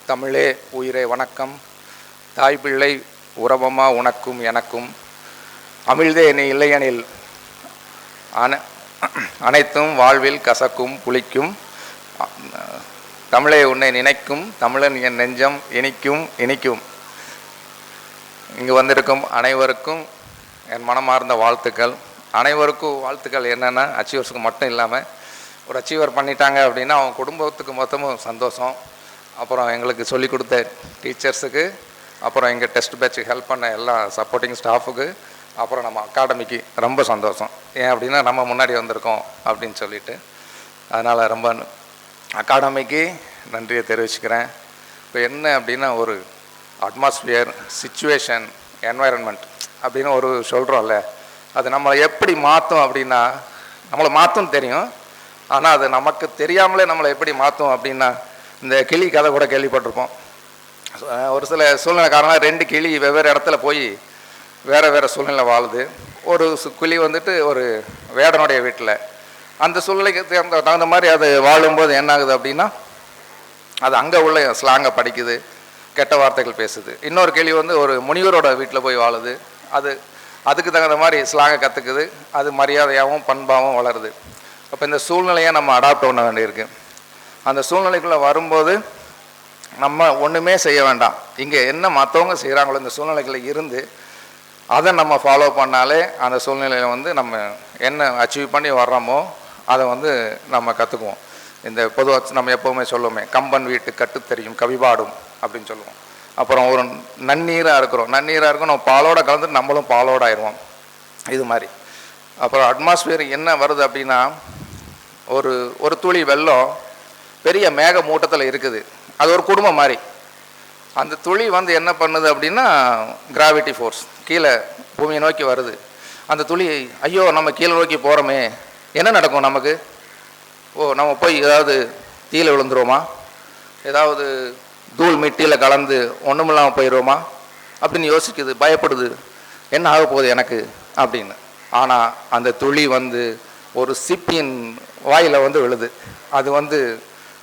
தமிழே உயிரே வணக்கம். தாய் பிள்ளை உறவமா உனக்கும் எனக்கும், அமிழ்தே நீ இல்லையெனில் அனைத்தும் வாழ்வில் கசக்கும் புளிக்கும். தமிழே உன்னை நினைக்கும், தமிழன் என் நெஞ்சம் இனிக்கும் இனிக்கும். இங்கு வந்திருக்கும் அனைவருக்கும் என் மனமார்ந்த வாழ்த்துக்கள். அனைவருக்கும் வாழ்த்துக்கள் என்னென்னா, அச்சீவர்ஸுக்கு மட்டும் இல்லாமல் ஒரு அச்சீவர் பண்ணிட்டாங்க அப்படின்னா அவங்க குடும்பத்துக்கு மொத்தமும் சந்தோஷம். அப்புறம் எங்களுக்கு சொல்லிக் கொடுத்த டீச்சர்ஸுக்கு, அப்புறம் எங்கள் டெஸ்ட் பேட்சுக்கு ஹெல்ப் பண்ண எல்லா சப்போர்ட்டிங் ஸ்டாஃபுக்கு, அப்புறம் நம்ம அகாடமிக்கு ரொம்ப சந்தோஷம். ஏன் அப்படின்னா நம்ம முன்னாடி வந்திருக்கோம் அப்படின்னு சொல்லிட்டு, அதனால் ரொம்ப அகாடமிக்கு நன்றியை தெரிவிச்சுக்கிறேன். இப்போ என்ன அப்படின்னா, ஒரு அட்மாஸ்பியர், சிச்சுவேஷன், என்வாயரன்மெண்ட் அப்படின்னு ஒரு சொல்கிறோம்ல, அது நம்மளை எப்படி மாற்றும் அப்படின்னா, நம்மளை மாற்றும் தெரியும், ஆனால் அது நமக்கு தெரியாமலே நம்மளை எப்படி மாற்றும் அப்படின்னா, இந்த கிளி கதை கூட கேள்விப்பட்டிருப்போம். ஒரு சில சூழ்நிலை காரணமாக 2 கிளி வெவ்வேறு இடத்துல போய் வேறு வேறு சூழ்நிலை வாழுது. ஒரு கிளி வந்துட்டு ஒரு வேடனுடைய வீட்டில், அந்த சூழ்நிலைக்கு தகுந்த மாதிரி அது வாழும்போது என்ன ஆகுது அப்படின்னா, அது அங்கே உள்ள ஸ்லாங்கை படிக்குது, கெட்ட வார்த்தைகள் பேசுது. இன்னொரு கிளி வந்து ஒரு முனிவரோட வீட்டில் போய் வாழுது, அதுக்கு தகுந்த மாதிரி ஸ்லாங்கை கற்றுக்குது, அது மரியாதையாகவும் பண்பாகவும் வளருது. அப்போ இந்த சூழ்நிலையை நம்ம அடாப்ட் பண்ண வேண்டியிருக்கு. அந்த சூழ்நிலைக்குள்ளே வரும்போது நம்ம ஒன்றுமே செய்ய வேண்டாம். இங்கே என்ன மற்றவங்க செய்கிறாங்களோ இந்த சூழ்நிலைகளில் இருந்து அதை நம்ம ஃபாலோ பண்ணாலே அந்த சூழ்நிலையில் வந்து நம்ம என்ன அச்சீவ் பண்ணி வர்றோமோ அதை வந்து நம்ம கற்றுக்குவோம். இந்த பொதுவாக நம்ம எப்போவுமே சொல்லுவோமே, கம்பன் வீட்டு கட்டுத்தெரியும் கவிபாடும் அப்படின்னு சொல்லுவோம். அப்புறம் ஒரு நன்னீராக இருக்கிறோம், நம்ம பாலோட கலந்துட்டு நம்மளும் பாலோட ஆயிடுவோம். இது மாதிரி அப்புறம் அட்மாஸ்பியர் என்ன வருது அப்படின்னா, ஒரு துளி வெள்ளம் பெரிய மேக மூட்டத்தில் இருக்குது, அது ஒரு குடும்பம் மாதிரி. அந்த துளி வந்து என்ன பண்ணுது அப்படின்னா, கிராவிட்டி ஃபோர்ஸ் கீழே பூமியை நோக்கி வருது. அந்த துளி, ஐயோ நம்ம கீழே நோக்கி போகிறோமே, என்ன நடக்கும் நமக்கு? நம்ம போய் ஏதாவது தீயில விழுந்துருவோமா, ஏதாவது தூள் மிட்டியில் கலந்து ஒன்றுமில்லாமல் போயிடுவோமா அப்படின்னு யோசிக்குது, பயப்படுது, என்ன ஆக போகுது எனக்கு அப்படின்னு. ஆனால் அந்த துளி வந்து ஒரு சிப்பியின் வாயில் வந்து விழுது, அது வந்து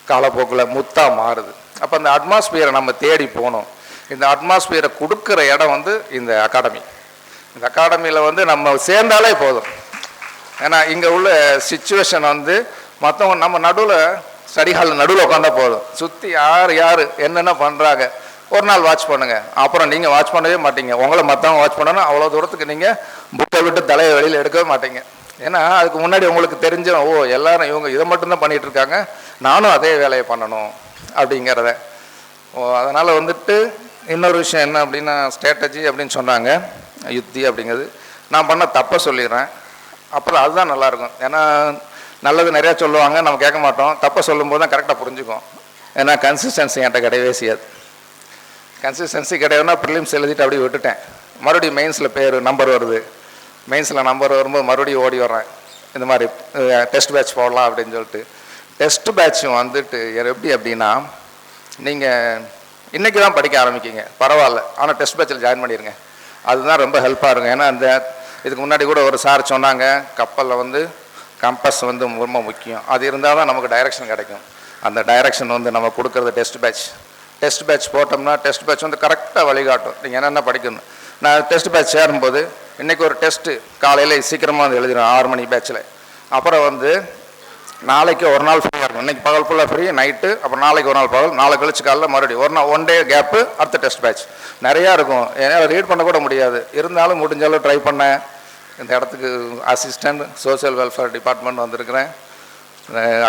காலப்போக்கில் முத்தாக மாறுது. அப்போ அந்த அட்மாஸ்பியரை நம்ம தேடி போகணும். இந்த அட்மாஸ்பியரை கொடுக்குற இடம் வந்து இந்த அகாடமி. இந்த அகாடமியில் வந்து நம்ம சேர்ந்தாலே போதும். ஏன்னா இங்கே உள்ள சிச்சுவேஷன் வந்து மற்றவங்க நம்ம நடுவில் ஸ்டடி ஹாலில் நடுவில் உட்காந்தா போதும், சுற்றி யார் என்னென்ன பண்ணுறாங்க ஒரு நாள் வாட்ச் பண்ணுங்கள். அப்புறம் நீங்கள் வாட்ச் பண்ணவே மாட்டீங்க, உங்களை மற்றவங்க வாட்ச் பண்ணணும். அவ்வளோ தூரத்துக்கு நீங்கள் புக்கை விட்டு தலையை வெளியில் எடுக்கவே மாட்டீங்க. ஏன்னா அதுக்கு முன்னாடி உங்களுக்கு தெரிஞ்ச எல்லாரும் இவங்க இதை மட்டும்தான் பண்ணிகிட்டு இருக்காங்க, நானும் அதே வேலையை பண்ணணும் அப்படிங்கிறத. அதனால் வந்துட்டு இன்னொரு விஷயம் என்ன அப்படின்னா, ஸ்ட்ராட்டஜி அப்படின்னு சொன்னாங்க, யுத்தி அப்படிங்கிறது. நான் பண்ண தப்பை சொல்லிடுறேன், அப்புறம் அதுதான் நல்லாயிருக்கும். ஏன்னா நல்லது நிறையா சொல்லுவாங்க, நம்ம கேட்க மாட்டோம். தப்பை சொல்லும்போது தான் கரெக்டாக புரிஞ்சுக்கும். ஏன்னா கன்சிஸ்டன்சி என்கிட்ட கிடையவே செய்யாது. கன்சிஸ்டன்சி கிடையாதுன்னா ப்ரிலிம்ஸ் எழுதிட்டு அப்படியே விட்டுட்டேன். மறுபடியும் மெயின்ஸில் நம்பர் வருது, மெயின்ஸில் நம்பர் வரும்போது மறுபடியும் ஓடி வர்றேன், இந்த மாதிரி டெஸ்ட் பேட்ச் போடலாம் அப்படின்னு சொல்லிட்டு. டெஸ்ட் பேட்சும் வந்துட்டு எப்படி அப்படின்னா, நீங்கள் இன்றைக்கி தான் படிக்க ஆரம்பிக்கிங்க பரவாயில்ல, ஆனால் டெஸ்ட் பேட்சில் ஜாயின் பண்ணிடுங்க, அதுதான் ரொம்ப ஹெல்ப்பாக இருக்கும். ஏன்னா இதுக்கு முன்னாடி கூட ஒரு சார் சொன்னாங்க, கப்பலில் வந்து கம்பஸ் வந்து ரொம்ப முக்கியம், அது இருந்தால் தான் நமக்கு டைரெக்ஷன் கிடைக்கும். அந்த டைரெக்ஷன் வந்து நம்ம கொடுக்குறது டெஸ்ட் பேட்ச் போட்டோம்னா டெஸ்ட் பேட்ச் வந்து கரெக்டாக வழிகாட்டும் நீங்கள் என்னென்ன படிக்கணும். நான் டெஸ்ட் பேட்ச் சேரும்போது இன்றைக்கி ஒரு டெஸ்ட்டு காலையில் சீக்கிரமாக வந்து எழுதிடும் 6 மணி பேட்சில். அப்புறம் வந்து நாளைக்கு ஒரு நாள் ஃப்ரீயாக இருக்கும், இன்றைக்கி பகல் ஃபுல்லாக ஃப்ரீ, நைட்டு, அப்புறம் நாளைக்கு ஒரு நாள் பகல், நாளை கழிச்சு காலையில் மறுபடியும் ஒன் டே கேப்பு, அடுத்த டெஸ்ட் பேட்ச் நிறையா இருக்கும். ஏன்னா ரீட் பண்ண கூட முடியாது, இருந்தாலும் முடிஞ்சாலும் ட்ரை பண்ணேன். இந்த இடத்துக்கு அசிஸ்டண்ட் சோசியல் வெல்ஃபேர் டிபார்ட்மெண்ட் வந்திருக்கிறேன்.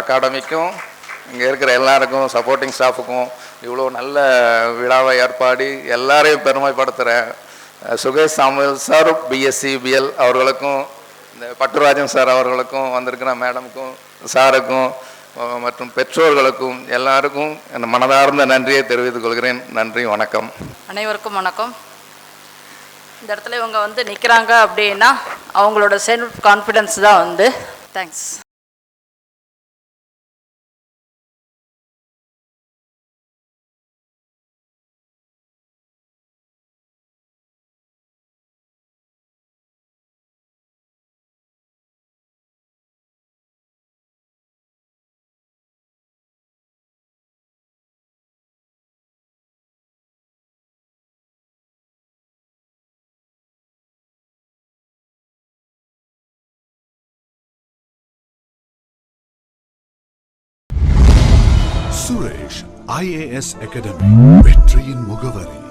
அகாடமிக்கும் இங்கே இருக்கிற எல்லாருக்கும், சப்போர்ட்டிங் ஸ்டாஃபுக்கும், இவ்வளோ நல்ல விழாவை ஏற்பாடு எல்லாரையும் பெருமைப்படுத்துகிறேன். Sukesh Samuel sir, BSc BL அவர்களுக்கும், இந்த பட்டுராஜன் சார் அவர்களுக்கும், வந்திருக்கிற மேடமுக்கும் சாருக்கும் மற்றும் பெற்றோர்களுக்கும் எல்லாருக்கும் என் மனதார்ந்த நன்றியை தெரிவித்துக் கொள்கிறேன். நன்றி, வணக்கம். அனைவருக்கும் வணக்கம். இந்த இடத்துல இவங்க வந்து நிற்கிறாங்க அப்படின்னா அவங்களோட செல்ஃப் கான்ஃபிடென்ஸ் தான் வந்து. தேங்க்ஸ். சுரேஷ் IAS அகாடமி வெற்றியின் முகவரி.